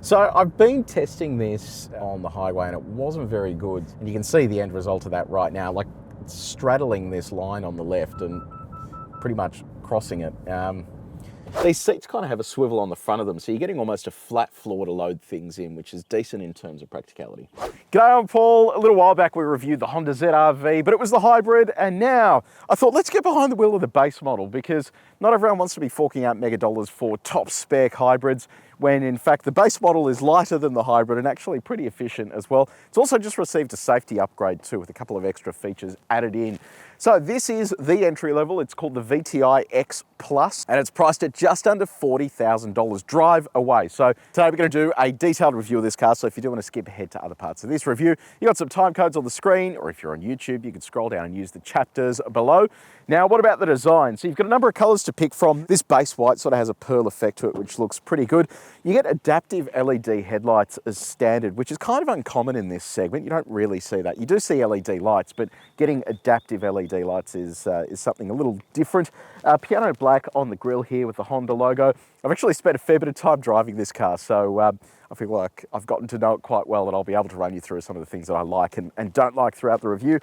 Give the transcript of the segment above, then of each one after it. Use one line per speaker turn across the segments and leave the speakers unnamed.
So I've been testing this on the highway and it wasn't very good. And you can see the end result of that right now, like it's straddling this line on the left and pretty much crossing it. These seats kind of have a swivel on the front of them, so you're getting almost a flat floor to load things in, which is decent in terms of practicality. G'day, I'm Paul. A little while back we reviewed the Honda ZR-V, but it was the hybrid, and now I thought let's get behind the wheel of the base model, because not everyone wants to be forking out mega dollars for top spec hybrids, when in fact the base model is lighter than the hybrid and actually pretty efficient as well. It's also just received a safety upgrade too, with a couple of extra features added in. So this is the entry level. It's called the VTI X Plus, and it's priced at just under $40,000 drive away. So today we're going to do a detailed review of this car. So if you do want to skip ahead to other parts of this review, you got some time codes on the screen, or if you're on YouTube, you can scroll down and use the chapters below. Now, what about the design? So you've got a number of colors to pick from. This base white sort of has a pearl effect to it, which looks pretty good. You get adaptive LED headlights as standard, which is kind of uncommon in this segment. You don't really see that. You do see LED lights, but getting adaptive LED lights is something a little different. Piano black on the grille here with the Honda logo. I've actually spent a fair bit of time driving this car, so I feel like I've gotten to know it quite well, and I'll be able to run you through some of the things that I like and don't like throughout the review.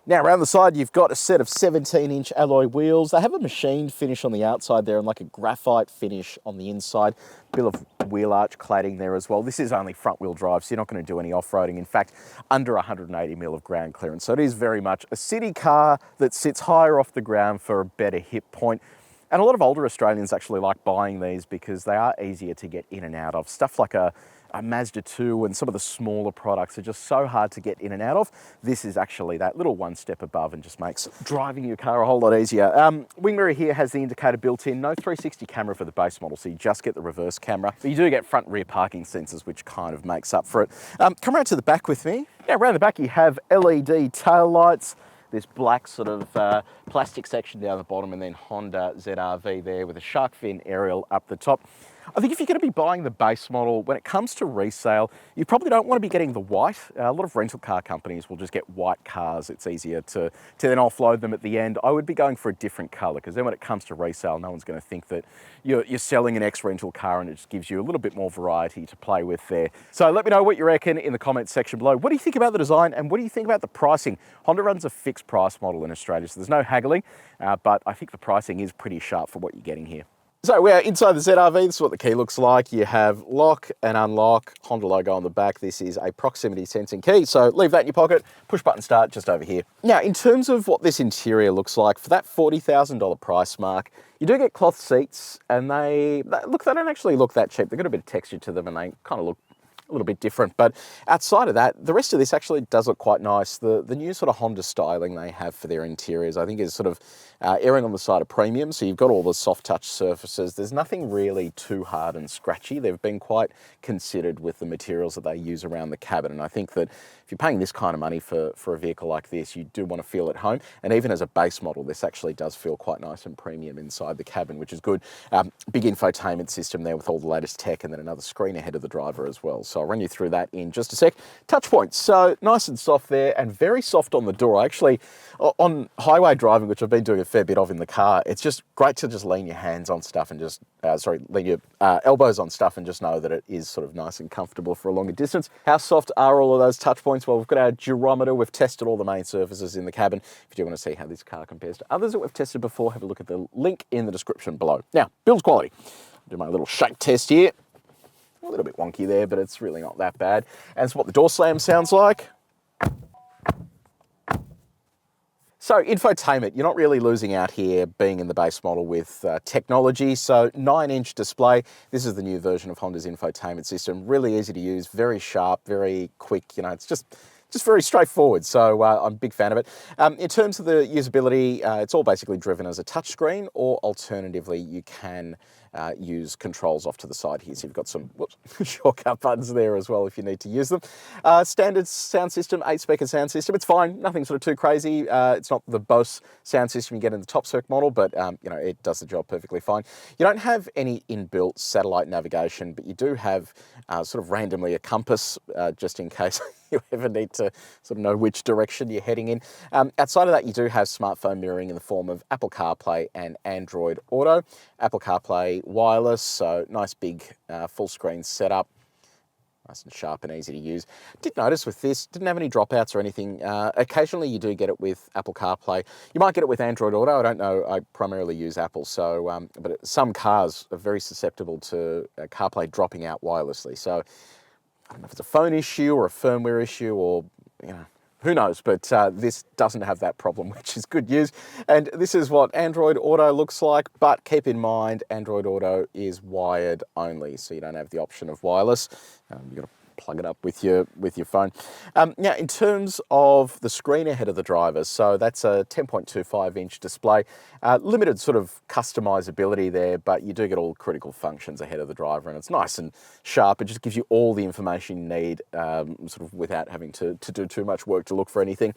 Now, around the side, you've got a set of 17-inch alloy wheels. They have a machined finish on the outside there and like a graphite finish on the inside. Bit of wheel arch cladding there as well. This is only front-wheel drive, so you're not going to do any off-roading. In fact, under 180 mil of ground clearance. So it is very much a city car that sits higher off the ground for a better hip point. And a lot of older Australians actually like buying these because they are easier to get in and out of. Stuff like a Mazda 2 and some of the smaller products are just so hard to get in and out of. This is actually that little one step above and just makes driving your car a whole lot easier. Wing mirror here has the indicator built in. No 360 camera for the base model, so you just get the reverse camera. But you do get front and rear parking sensors, which kind of makes up for it. Come around to the back with me. Now, around the back you have LED tail lights. This black sort of plastic section down the bottom, and then Honda ZR-V there with a shark fin aerial up the top. I think if you're going to be buying the base model, when it comes to resale, you probably don't want to be getting the white. A lot of rental car companies will just get white cars. It's easier to then offload them at the end. I would be going for a different color, because then when it comes to resale, no one's going to think that you're selling an ex-rental car, and it just gives you a little bit more variety to play with there. So let me know what you reckon in the comments section below. What do you think about the design, and what do you think about the pricing? Honda runs a fixed price model in Australia, so there's no haggling, but I think the pricing is pretty sharp for what you're getting here. So we are inside the ZR-V. This is what the key looks like. You have lock and unlock, Honda logo on the back. This is a proximity sensing key, so leave that in your pocket, push button start just over here. Now, in terms of what this interior looks like, for that $40,000 price mark, you do get cloth seats, and they don't actually look that cheap. They've got a bit of texture to them, and they kind of look a little bit different. But outside of that, the rest of this actually does look quite nice. The new sort of Honda styling they have for their interiors, I think, is sort of erring on the side of premium. So you've got all the soft touch surfaces. There's nothing really too hard and scratchy. They've been quite considered with the materials that they use around the cabin. And I think that if you're paying this kind of money for a vehicle like this, you do want to feel at home. And even as a base model, this actually does feel quite nice and premium inside the cabin, which is good. Big infotainment system there with all the latest tech, and then another screen ahead of the driver as well. So I'll run you through that in just a sec. Touch points, so nice and soft there, and very soft on the door. Actually, on highway driving, which I've been doing a fair bit of in the car, it's just great to just lean your hands on stuff and just, lean your elbows on stuff and just know that it is sort of nice and comfortable for a longer distance. How soft are all of those touch points? Well, we've got our gyrometer. We've tested all the main surfaces in the cabin. If you do want to see how this car compares to others that we've tested before, have a look at the link in the description below. Now, build quality. I'll do my little shake test here. A little bit wonky there, but it's really not that bad. And it's what the door slam sounds like. So infotainment, you're not really losing out here being in the base model with technology. So 9-inch display. This is the new version of Honda's infotainment system. Really easy to use, very sharp, very quick. You know, it's just very straightforward. So I'm a big fan of it. In terms of the usability, it's all basically driven as a touchscreen, or alternatively, you can use controls off to the side here. So you've got some shortcut buttons there as well if you need to use them. Standard sound system, 8-speaker sound system. It's fine, nothing sort of too crazy. It's not the Bose sound system you get in the top spec model, but you know, it does the job perfectly fine. You don't have any inbuilt satellite navigation, but you do have sort of randomly a compass just in case you ever need to sort of know which direction you're heading in. Outside of that, you do have smartphone mirroring in the form of Apple CarPlay and Android Auto. Apple CarPlay wireless, so nice big full screen setup. Nice and sharp and easy to use. Did notice with this, didn't have any dropouts or anything. Occasionally you do get it with Apple CarPlay. You might get it with Android Auto. I don't know, I primarily use Apple, so, but some cars are very susceptible to CarPlay dropping out wirelessly. So I don't know if it's a phone issue or a firmware issue or, you know, who knows, but this doesn't have that problem, which is good news. And this is what Android Auto looks like, but keep in mind, Android Auto is wired only, so you don't have the option of wireless. You've got to plug it up with your phone. Now, in terms of the screen ahead of the driver, so that's a 10.25-inch display. Limited sort of customizability there, but you do get all critical functions ahead of the driver, and it's nice and sharp. It just gives you all the information you need, sort of without having to do too much work to look for anything.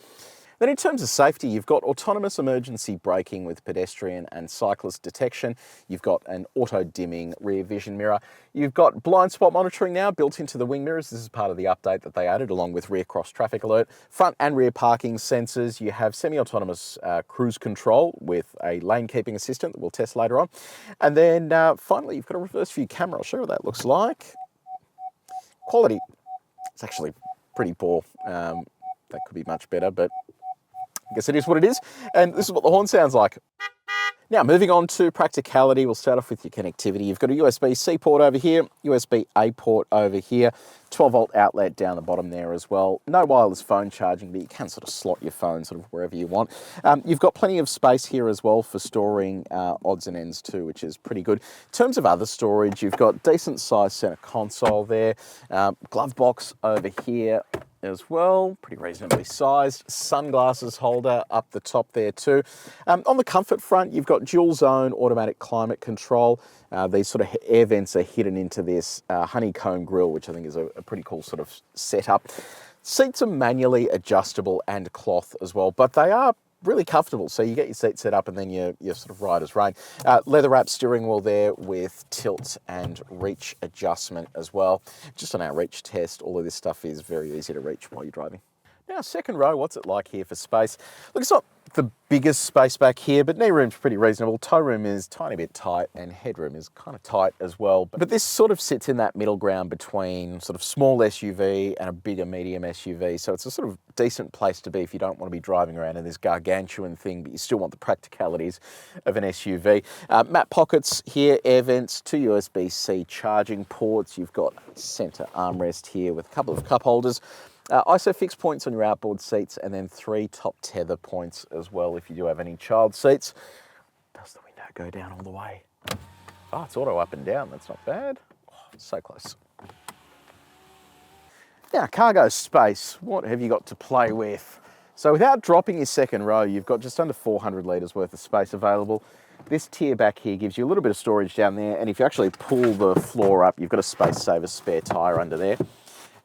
Then in terms of safety, you've got autonomous emergency braking with pedestrian and cyclist detection. You've got an auto-dimming rear vision mirror. You've got blind spot monitoring now built into the wing mirrors. This is part of the update that they added, along with rear cross traffic alert. Front and rear parking sensors. You have semi-autonomous cruise control with a lane keeping assistant that we'll test later on. And then finally, you've got a reverse view camera. I'll show you what that looks like. Quality, it's actually pretty poor. That could be much better, but I guess it is what it is, and this is what the horn sounds like. Now, moving on to practicality, we'll start off with your connectivity. You've got a USB-C port over here, USB-A port over here, 12-volt outlet down the bottom there as well. No wireless phone charging, but you can sort of slot your phone sort of wherever you want. You've got plenty of space here as well for storing odds and ends too, which is pretty good. In terms of other storage, you've got decent-sized center console there, glove box over here as well, pretty reasonably sized. Sunglasses holder up the top there too. On the comfort front, you've got dual zone automatic climate control. These sort of air vents are hidden into this honeycomb grille, which I think is a pretty cool sort of setup. Seats are manually adjustable and cloth as well, but they are really comfortable. So you get your seat set up and then you're sort of right as rain. Leather wrap steering wheel there with tilt and reach adjustment as well. Just on our reach test, all of this stuff is very easy to reach while you're driving. Now, second row, what's it like here for space? Look, it's not the biggest space back here, but knee room's pretty reasonable. Toe room is a tiny bit tight and headroom is kind of tight as well. But this sort of sits in that middle ground between sort of small SUV and a bigger medium SUV. So it's a sort of decent place to be if you don't want to be driving around in this gargantuan thing, but you still want the practicalities of an SUV. Map pockets here, air vents, 2 USB-C charging ports. You've got center armrest here with a couple of cup holders. ISOFIX points on your outboard seats, and then 3 top tether points as well if you do have any child seats. Does the window go down all the way? Oh, it's auto up and down. That's not bad. Oh, so close. Now, cargo space. What have you got to play with? So without dropping your second row, you've got just under 400 litres worth of space available. This tier back here gives you a little bit of storage down there, and if you actually pull the floor up, you've got a space saver spare tyre under there.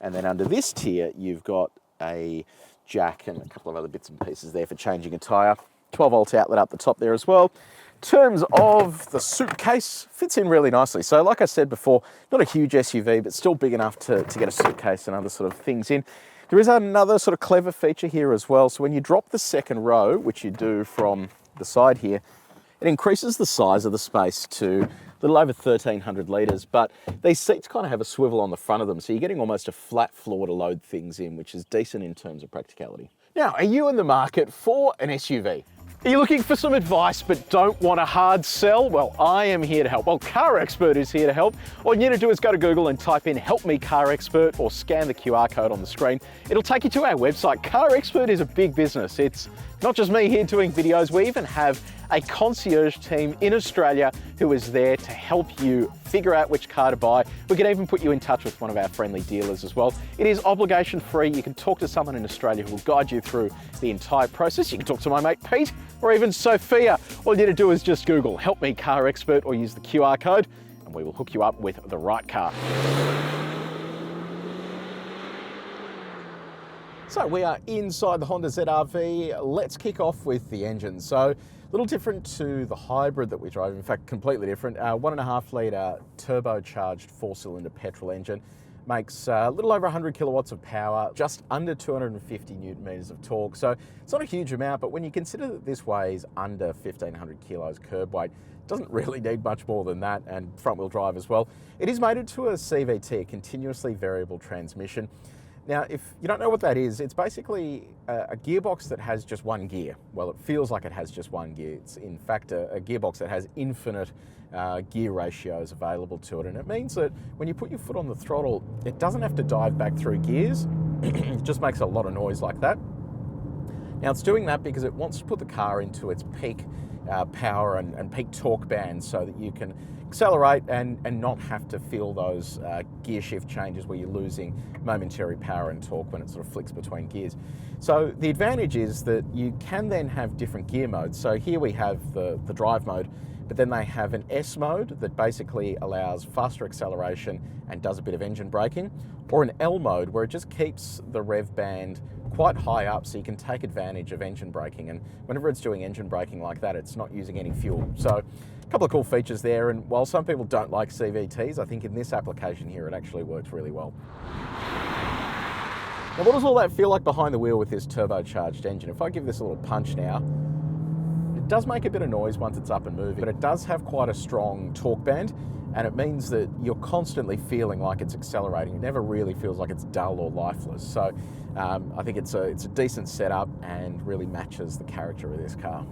And then under this tier, you've got a jack and a couple of other bits and pieces there for changing a tyre. 12-volt outlet up the top there as well. In terms of the suitcase, fits in really nicely. So like I said before, not a huge SUV, but still big enough to get a suitcase and other sort of things in. There is another sort of clever feature here as well. So when you drop the second row, which you do from the side here, it increases the size of the space to a little over 1,300 litres, but these seats kind of have a swivel on the front of them, so you're getting almost a flat floor to load things in, which is decent in terms of practicality. Now, are you in the market for an SUV? Are you looking for some advice but don't want a hard sell? Well, I am here to help. Well, CarExpert is here to help. All you need to do is go to Google and type in "Help me CarExpert" or scan the QR code on the screen. It'll take you to our website. CarExpert is a big business. It's not just me here doing videos. We even have a concierge team in Australia who is there to help you figure out which car to buy. We can even put you in touch with one of our friendly dealers as well. It is obligation free. You can talk to someone in Australia who will guide you through the entire process. You can talk to my mate Pete or even Sophia. All you need to do is just Google "Help me CarExpert" or use the QR code and we will hook you up with the right car. So we are inside the Honda ZR-V. Let's kick off with the engine. So a little different to the hybrid that we drive, in fact, completely different. 1.5 litre turbocharged 4-cylinder petrol engine makes a little over 100 kilowatts of power, just under 250 newton meters of torque. So it's not a huge amount, but when you consider that this weighs under 1,500 kilos curb weight, doesn't really need much more than that, and front wheel drive as well. It is mated to a CVT, a continuously variable transmission. Now, if you don't know what that is, it's basically a gearbox that has just one gear. Well, it feels like it has just one gear. It's in fact a gearbox that has infinite gear ratios available to it. And it means that when you put your foot on the throttle, it doesn't have to dive back through gears. It just makes a lot of noise like that. Now, it's doing that because it wants to put the car into its peak power and peak torque band so that you can accelerate and not have to feel those gear shift changes where you're losing momentary power and torque when it sort of flicks between gears. So the advantage is that you can then have different gear modes. So here we have the drive mode, but then they have an S mode that basically allows faster acceleration and does a bit of engine braking, or an L mode where it just keeps the rev band quite high up so you can take advantage of engine braking. And whenever it's doing engine braking like that, it's not using any fuel. So a couple of cool features there. And while some people don't like CVTs, I think in this application here, it actually works really well. Now, what does all that feel like behind the wheel with this turbocharged engine? If I give this a little punch now, it does make a bit of noise once it's up and moving, but it does have quite a strong torque band, and it means that you're constantly feeling like it's accelerating. It never really feels like it's dull or lifeless. So I think it's a decent setup and really matches the character of this car.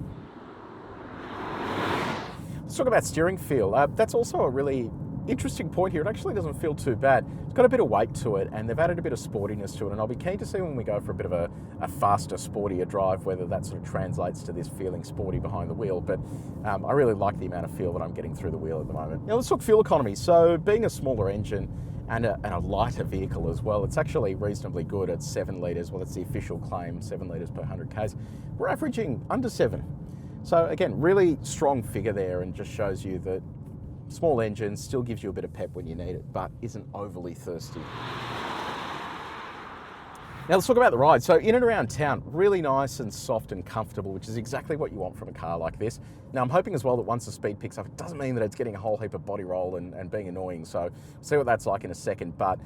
Let's talk about steering feel. That's also a really interesting point here. It actually doesn't feel too bad. It's got a bit of weight to it, and they've added a bit of sportiness to it, and I'll be keen to see when we go for a bit of a faster, sportier drive, whether that sort of translates to this feeling sporty behind the wheel. But I really like the amount of feel that I'm getting through the wheel at the moment. Now let's talk fuel economy. So being a smaller engine and a lighter vehicle as well, it's actually reasonably good at 7 litres. Well, that's the official claim, 7 litres per 100 k's. We're averaging under 7. So again, really strong figure there, and just shows you that small engine still gives you a bit of pep when you need it, but isn't overly thirsty. Now let's talk about the ride. So in and around town, really nice and soft and comfortable, which is exactly what you want from a car like this. Now I'm hoping as well that once the speed picks up, it doesn't mean that it's getting a whole heap of body roll and being annoying. So see what that's like in a second. But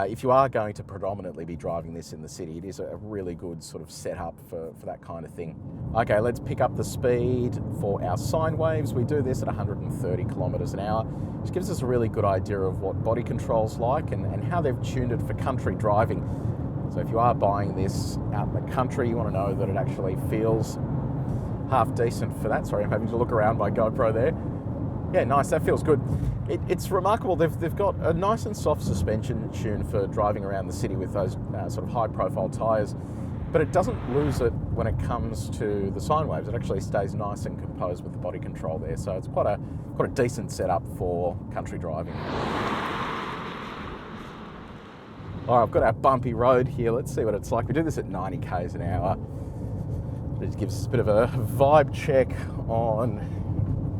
if you are going to predominantly be driving this in the city, it is a really good sort of setup for that kind of thing. Okay, let's pick up the speed for our sine waves. We do this at 130 kilometers an hour, which gives us a really good idea of what body control's like and how they've tuned it for country driving. So if you are buying this out in the country, you want to know that it actually feels half decent for that. Sorry, I'm having to look around my GoPro there. Yeah, nice, that feels good. It's remarkable. They've got a nice and soft suspension tune for driving around the city with those sort of high profile tyres, but it doesn't lose it when it comes to the sine waves. It actually stays nice and composed with the body control there. So it's quite a decent setup for country driving. All right, I've got our bumpy road here. Let's see what it's like. We do this at 90 k's an hour. It just gives us a bit of a vibe check on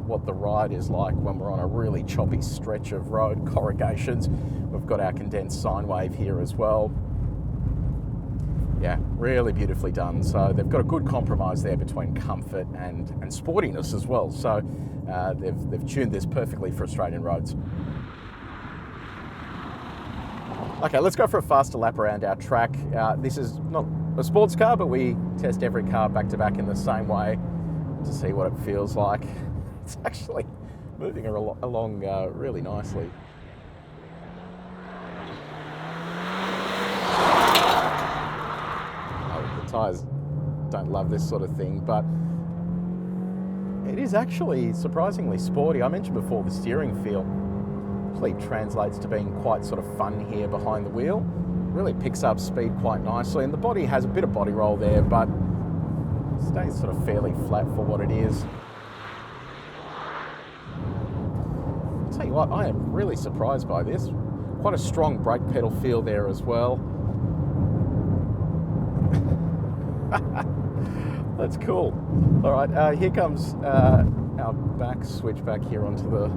what the ride is like when we're on a really choppy stretch of road, corrugations. We've got our condensed sine wave here as well. Yeah, really beautifully done. So they've got a good compromise there between comfort and sportiness as well. So they've tuned this perfectly for Australian roads. Okay, let's go for a faster lap around our track. This is not a sports car, but we test every car back to back in the same way to see what it feels like. It's actually moving along really nicely. The tyres don't love this sort of thing, but it is actually surprisingly sporty. I mentioned before the steering feel actually translates to being quite sort of fun here behind the wheel. Really picks up speed quite nicely, and the body has a bit of body roll there, but stays sort of fairly flat for what it is. I'll tell you what, I am really surprised by this. Quite a strong brake pedal feel there as well. That's cool. All right, here comes our back switch back here onto the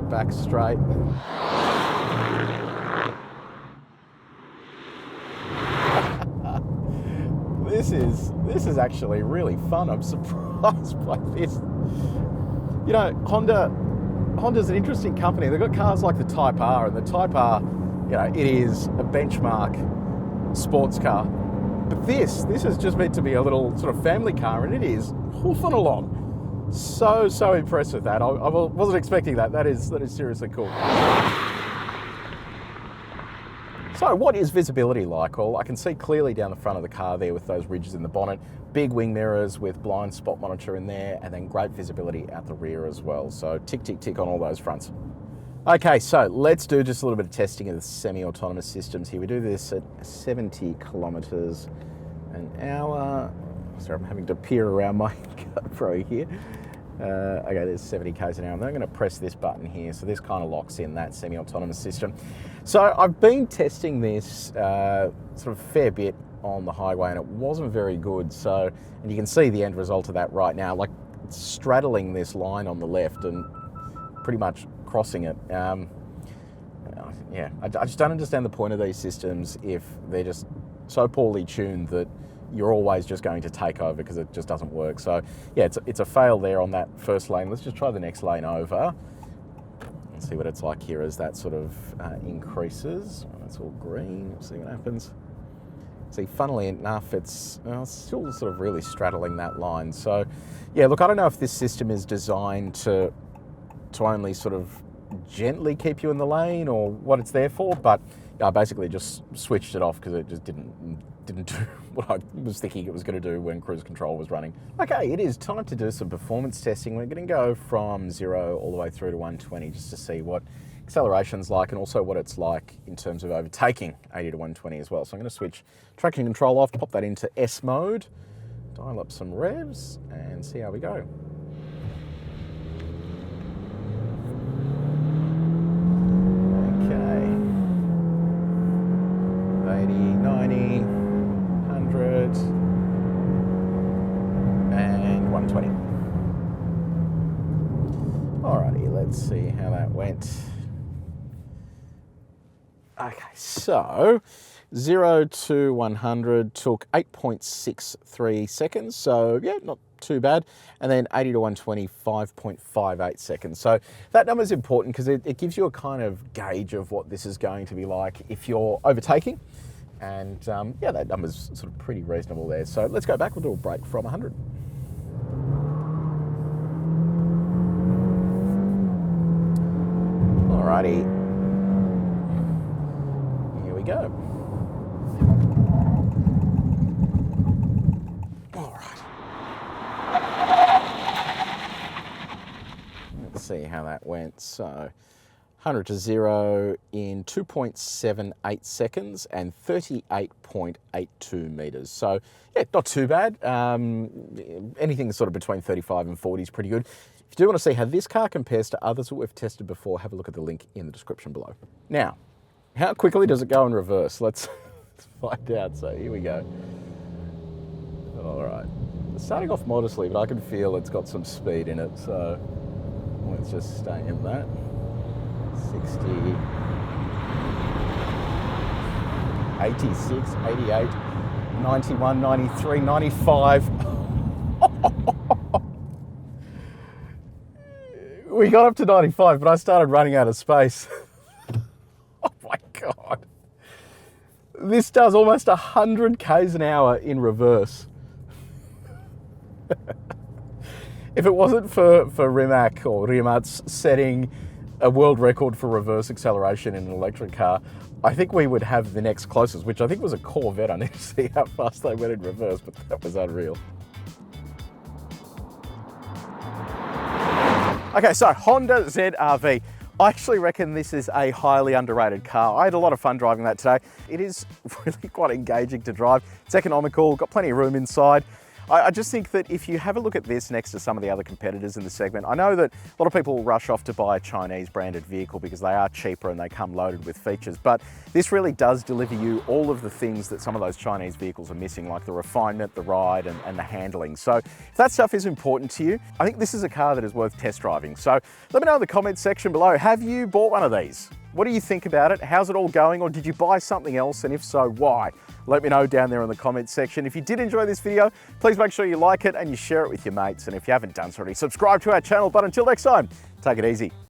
back straight. This is actually really fun. I'm surprised by this. You know, Honda's an interesting company. They've got cars like the Type R, and the Type R, you know, it is a benchmark sports car. But this is just meant to be a little sort of family car, and it is hoofing along. So impressed with that. I wasn't expecting that. That is seriously cool. So what is visibility like? Well, I can see clearly down the front of the car there with those ridges in the bonnet, big wing mirrors with blind spot monitor in there, and then great visibility out the rear as well. So tick, tick, tick on all those fronts. Okay, so let's do just a little bit of testing of the semi-autonomous systems here. We do this at 70 kilometers an hour. Sorry, I'm having to peer around my GoPro here. Okay, there's 70 k's an hour. I'm going to press this button here, so this kind of locks in that semi-autonomous system. So I've been testing this sort of fair bit on the highway, and it wasn't very good. So, and you can see the end result of that right now, like it's straddling this line on the left and pretty much crossing it. Yeah, I just don't understand the point of these systems if they're just so poorly tuned that you're always just going to take over because it just doesn't work. So yeah, it's a fail there on that first lane. Let's just try the next lane over and see what it's like here as that sort of increases. It's all green. We'll see what happens. See, funnily enough, it's still sort of really straddling that line. So yeah, look, I don't know if this system is designed to only sort of gently keep you in the lane or what it's there for, but I basically just switched it off because it just didn't do what I was thinking it was going to do when cruise control was running. Okay, it is time to do some performance testing. We're going to go from 0 all the way through to 120 just to see what acceleration's like and also what it's like in terms of overtaking 80 to 120 as well. So I'm going to switch traction control off, pop that into S mode, dial up some revs and see how we go. Okay, 80, 90, 100, and 120. Alrighty, let's see how that went. Okay, so 0 to 100 took 8.63 seconds, so yeah, not too bad. And then 80 to 120, 5.58 seconds. So that number is important because it gives you a kind of gauge of what this is going to be like if you're overtaking. And yeah, that number's sort of pretty reasonable there. So let's go back, we'll do a break from 100. Alrighty, here we go. See how that went. So 100 to 0 in 2.78 seconds and 38.82 meters. So yeah, not too bad. Anything sort of between 35 and 40 is pretty good. If you do want to see how this car compares to others that we've tested before, have a look at the link in the description below. Now, how quickly does it go in reverse? Let's find out. So here we go. All right, starting off modestly, but I can feel it's got some speed in it. So let's just stay in that. 60, 86, 88, 91, 93, 95. We got up to 95, but I started running out of space. Oh my God. This does almost 100 k's an hour in reverse. If it wasn't for Rimac or Rimac setting a world record for reverse acceleration in an electric car, I think we would have the next closest, which I think was a Corvette. I need to see how fast they went in reverse, but that was unreal. Okay, so Honda ZR-V. I actually reckon this is a highly underrated car. I had a lot of fun driving that today. It is really quite engaging to drive. It's economical, got plenty of room inside. I just think that if you have a look at this next to some of the other competitors in the segment, I know that a lot of people rush off to buy a Chinese branded vehicle because they are cheaper and they come loaded with features, but this really does deliver you all of the things that some of those Chinese vehicles are missing, like the refinement, the ride, and the handling. So if that stuff is important to you, I think this is a car that is worth test driving. So let me know in the comments section below, have you bought one of these? What do you think about it? How's it all going? Or did you buy something else? And if so, why? Let me know down there in the comments section. If you did enjoy this video, please make sure you like it and you share it with your mates. And if you haven't done so already, subscribe to our channel. But until next time, take it easy.